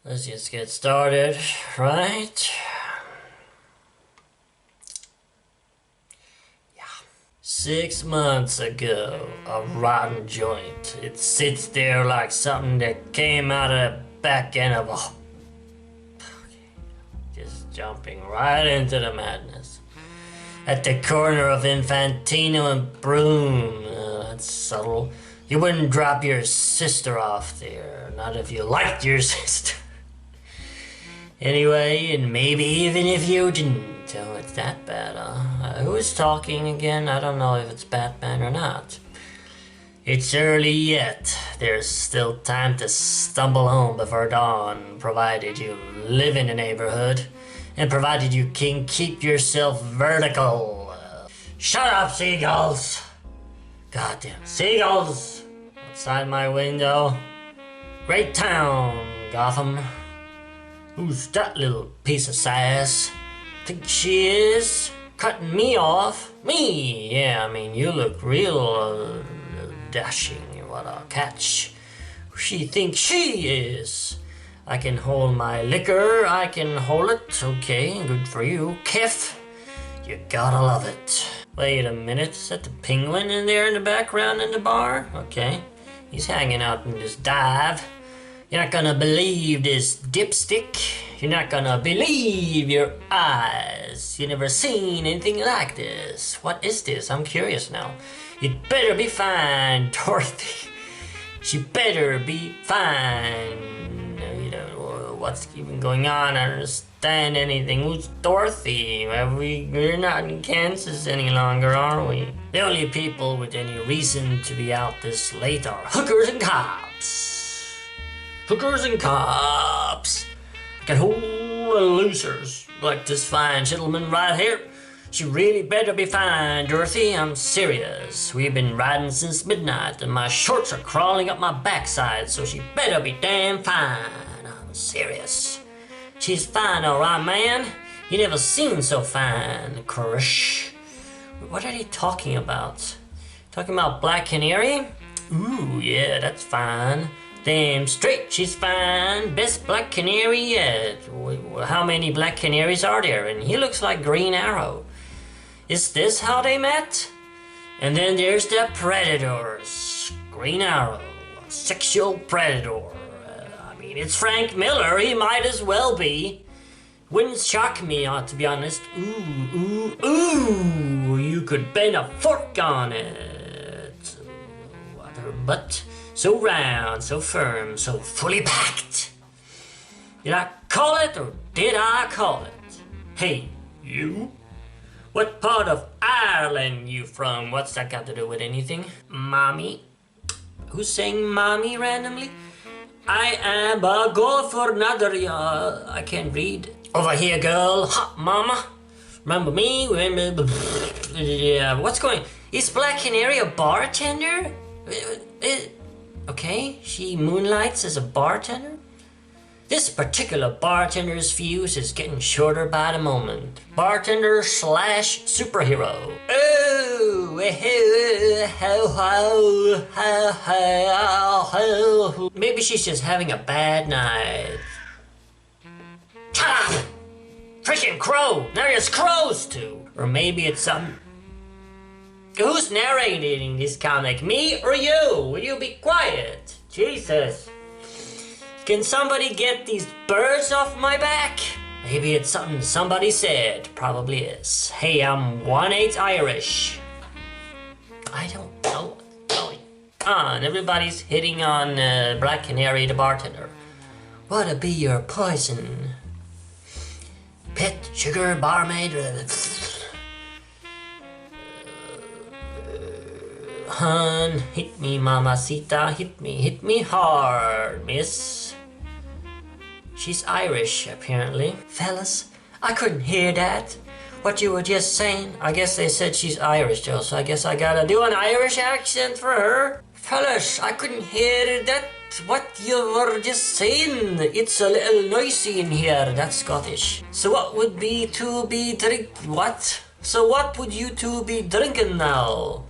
Let's just get started, right? Yeah. 6 months ago, a rotten joint. It sits there like something that came out of the back end of a... Just jumping right into the madness. At the corner of Infantino and Broom. That's subtle. You wouldn't drop your sister off there, not if you liked your sister. Anyway, and maybe even if you didn't. Oh, it's that bad, huh? Who is talking again? I don't know if it's Batman or not. It's early yet. There's still time to stumble home before dawn, provided you live in the neighborhood, and provided you can keep yourself vertical. Shut up, seagulls! Goddamn seagulls! Outside my window. Great town, Gotham. Who's that little piece of sass? Think she is? Cutting me off? Me? Yeah, I mean, you look real dashing. What a catch. Who she thinks she is? I can hold my liquor. I can hold it. Okay, good for you. Kiff. You gotta love it. Wait a minute. Is that the penguin in there in the background in the bar? Okay. He's hanging out in this dive. You're not gonna believe this dipstick. You're not gonna believe your eyes. You never seen anything like this. What is this? I'm curious now. It better be fine, Dorothy. She better be fine. You know, what's even going on? I don't understand anything. Who's Dorothy? We're not in Kansas any longer, are we? The only people with any reason to be out this late are hookers and cops. Hookers and cops. I can hold losers like this fine gentleman right here. She really better be fine, Dorothy. I'm serious. We've been riding since midnight and my shorts are crawling up my backside, so she better be damn fine. I'm serious. She's fine, alright, man. You never seen so fine, Crush. What are they talking about? Talking about Black Canary? Ooh, yeah, that's fine. Damn straight, she's fine. Best Black Canary yet. How many Black Canaries are there? And he looks like Green Arrow. Is this how they met? And then there's the Predators. Green Arrow, a sexual predator. I mean, it's Frank Miller. He might as well be. Wouldn't shock me, to be honest. Ooh, you could bend a fork on it. What her butt. So round, so firm, so fully packed. Did I call it or did I call it? Hey, you? What part of Ireland you from? What's that got to do with anything? Mommy? Who's saying mommy randomly? I am a go for another, I can't read. Over here, girl. Hot mama. Remember me? Yeah, what's going? Is Black Canary a bartender? Okay, she moonlights as a bartender? This particular bartender's fuse is getting shorter by the moment. Bartender slash superhero. Oh, maybe she's just having a bad night. Shut up! Freaking crow! Now there's crows too! Or maybe it's some... Who's narrating this comic? Me or you? Will you be quiet? Jesus. Can somebody get these birds off my back? Maybe it's something somebody said. Probably is. Hey, I'm 1/8 Irish. I don't know what's going on. Everybody's hitting on Black Canary the bartender. What'll be your poison? Pet, sugar, barmaid, Hun, hit me, mamacita, hit me hard, miss. She's Irish, apparently. Fellas, I couldn't hear that. What you were just saying. I guess they said she's Irish, though, so I guess I gotta do an Irish accent for her. Fellas, I couldn't hear that. What you were just saying. It's a little noisy in here. That's Scottish. So what would be to be drink? What? So what would you two be drinking now?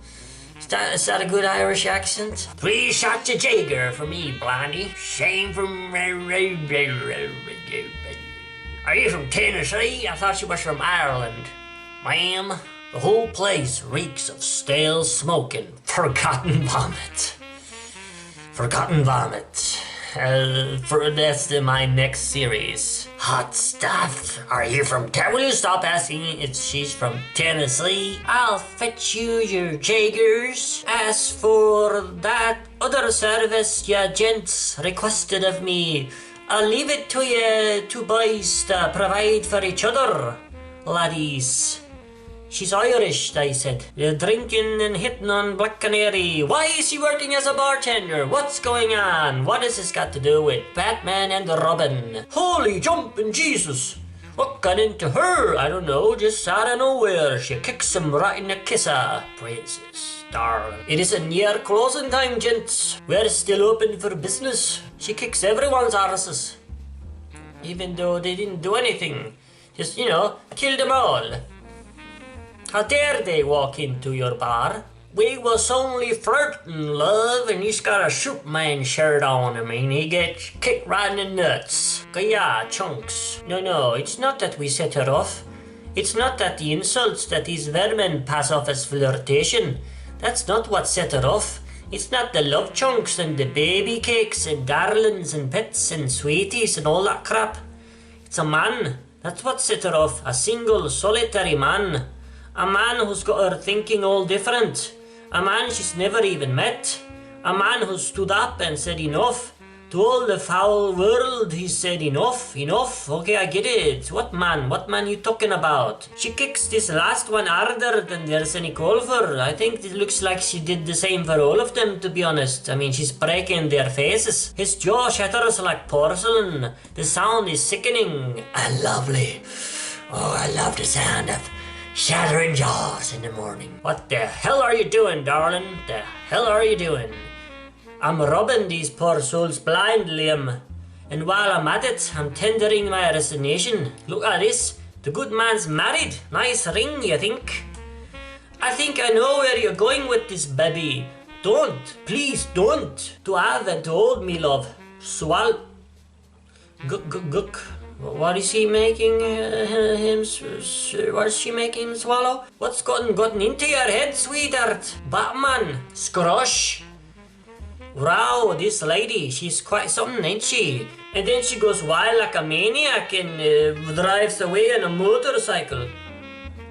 Is that a good Irish accent? 3 shots of Jaeger for me, Blondie. Shame from... Are you from Tennessee? I thought you was from Ireland. Ma'am, the whole place reeks of stale smoke and forgotten vomit. Forgotten vomit. That's my next series. Hot stuff. Are you from Will you stop asking if she's from Tennessee? I'll fetch you your Jaegers. As for that other service ya gents requested of me, I'll leave it to you two boys to provide for each other, laddies. She's Irish, they said. They're drinking and hitting on Black Canary. Why is she working as a bartender? What's going on? What has this got to do with Batman and Robin? Holy jumping Jesus! What got into her? I don't know, just out of nowhere. She kicks him right in the kisser. Praises, darling. It isn't near closing time, gents. We're still open for business. She kicks everyone's arses. Even though they didn't do anything. Just, kill them all. How dare they walk into your bar? We was only flirting, love, and he's got a Superman shirt on. He gets kicked right in the nuts. Yeah, chunks. No, it's not that we set her off. It's not that the insults that these vermin pass off as flirtation. That's not what set her off. It's not the love chunks and the baby cakes and darlings and pets and sweeties and all that crap. It's a man. That's what set her off. A single, solitary man. A man who's got her thinking all different. A man she's never even met. A man who stood up and said enough. To all the foul world he said enough. Okay, I get it. What man you talking about? She kicks this last one harder than there's any call for. I think it looks like she did the same for all of them, to be honest. She's breaking their faces. His jaw shatters like porcelain. The sound is sickening and lovely. Oh, I love the sound of shattering jaws in the morning. What the hell are you doing, darling? The hell are you doing? I'm rubbing these poor souls blind, Liam. And while I'm at it, I'm tendering my resignation. Look at this. The good man's married. Nice ring, you think? I think I know where you're going with this, baby. Don't. Please don't. To have and to hold me, love. Swallow. Gook. What is he making what's she making him swallow? What's gotten into your head, sweetheart? Batman, Scrush. Wow, this lady, she's quite something, ain't she? And then she goes wild like a maniac and drives away on a motorcycle.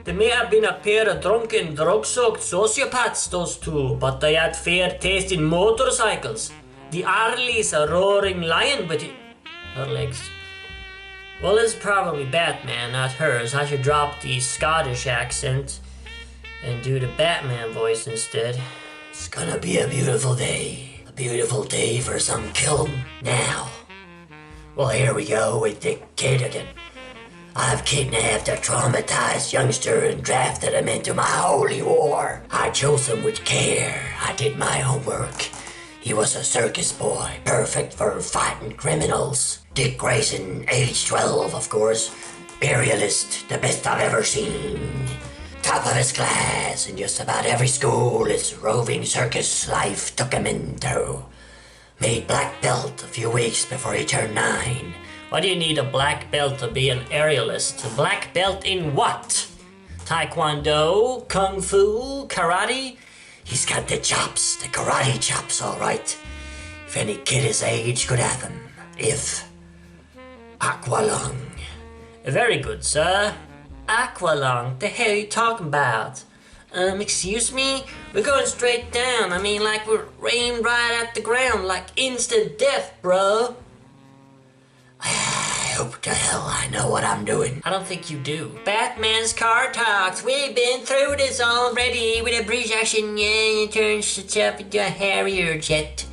They may have been a pair of drunken, drug-soaked sociopaths, those two, but they had fair taste in motorcycles. The Arley's a roaring lion with her legs. Well, it's probably Batman, not hers. I should drop the Scottish accent and do the Batman voice instead. It's gonna be a beautiful day. A beautiful day for some killing now. Well, here we go with the kid again. I've kidnapped a traumatized youngster and drafted him into my holy war. I chose him with care. I did my homework. He was a circus boy, perfect for fighting criminals. Dick Grayson, age 12, of course. Aerialist, the best I've ever seen. Top of his class in just about every school his roving circus life took him into. Made black belt a few weeks before he turned 9. Why do you need a black belt to be an aerialist? A black belt in what? Taekwondo? Kung Fu? Karate? He's got the chops, the karate chops, all right. If any kid his age could have them. If. Aqualung. Very good, sir. Aqualung? The hell are you talking about? Excuse me? We're going straight down. Like we're aimed right at the ground, like instant death, bro. I hope to hell I know what I'm doing. I don't think you do. Batman's car talks. We've been through this already with a bridge action. Yeah, you turn yourself into a Harrier jet.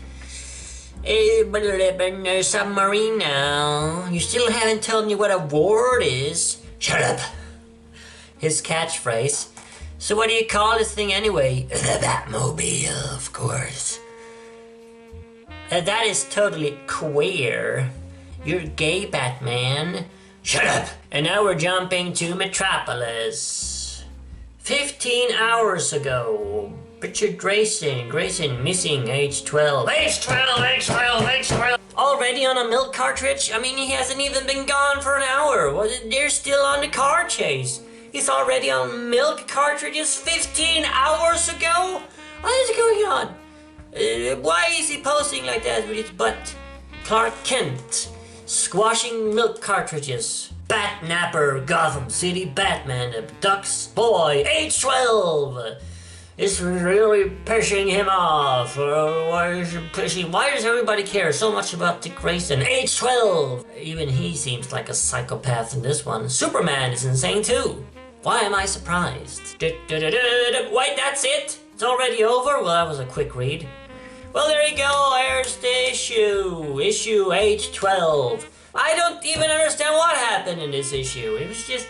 A submarine now. You still haven't told me what a ward is. Shut up. His catchphrase. So what do you call this thing anyway? The Batmobile, of course. That is totally queer. You're gay, Batman. Shut up! And now we're jumping to Metropolis. 15 hours ago, Richard Grayson missing, age 12. Age 12. Already on a milk cartridge? I mean, he hasn't even been gone for an hour. They're still on the car chase. He's already on milk cartridges 15 hours ago? What is going on? Why is he posting like that with his butt? Clark Kent, squashing milk cartridges. Batnapper, Gotham City Batman abducts boy, age 12. It's really pissing him off. Why does everybody care so much about Dick Grayson, age 12? Even he seems like a psychopath in this one. Superman is insane too. Why am I surprised? Wait, that's it? It's already over? Well, that was a quick read. Well, there you go. There's the issue. Issue age 12. I don't even understand what happened in this issue. It was just...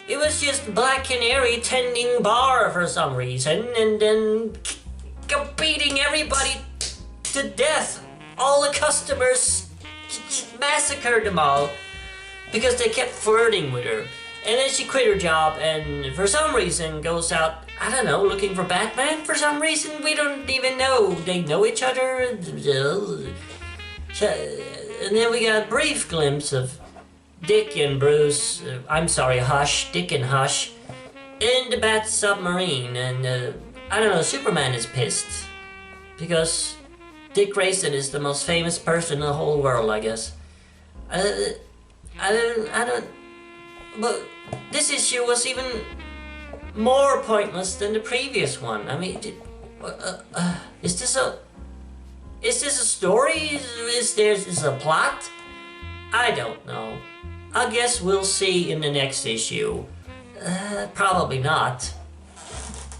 It was just Black Canary tending bar for some reason, and then beating everybody to death. All the customers just massacred them all because they kept flirting with her. And then she quit her job and for some reason goes out, I don't know, looking for Batman for some reason. We don't even know. They know each other. And then we got a brief glimpse of Dick and Bruce, Dick and Hush, in the Bat submarine, and I don't know, Superman is pissed, because Dick Grayson is the most famous person in the whole world, I guess. I don't, but this issue was even more pointless than the previous one. I mean, is this a story? Is this a plot? I don't know. I guess we'll see in the next issue. Probably not.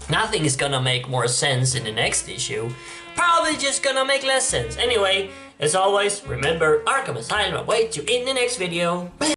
Nothing is gonna make more sense in the next issue. Probably just gonna make less sense. Anyway, as always, remember, Arkham Asylum awaits you in the next video.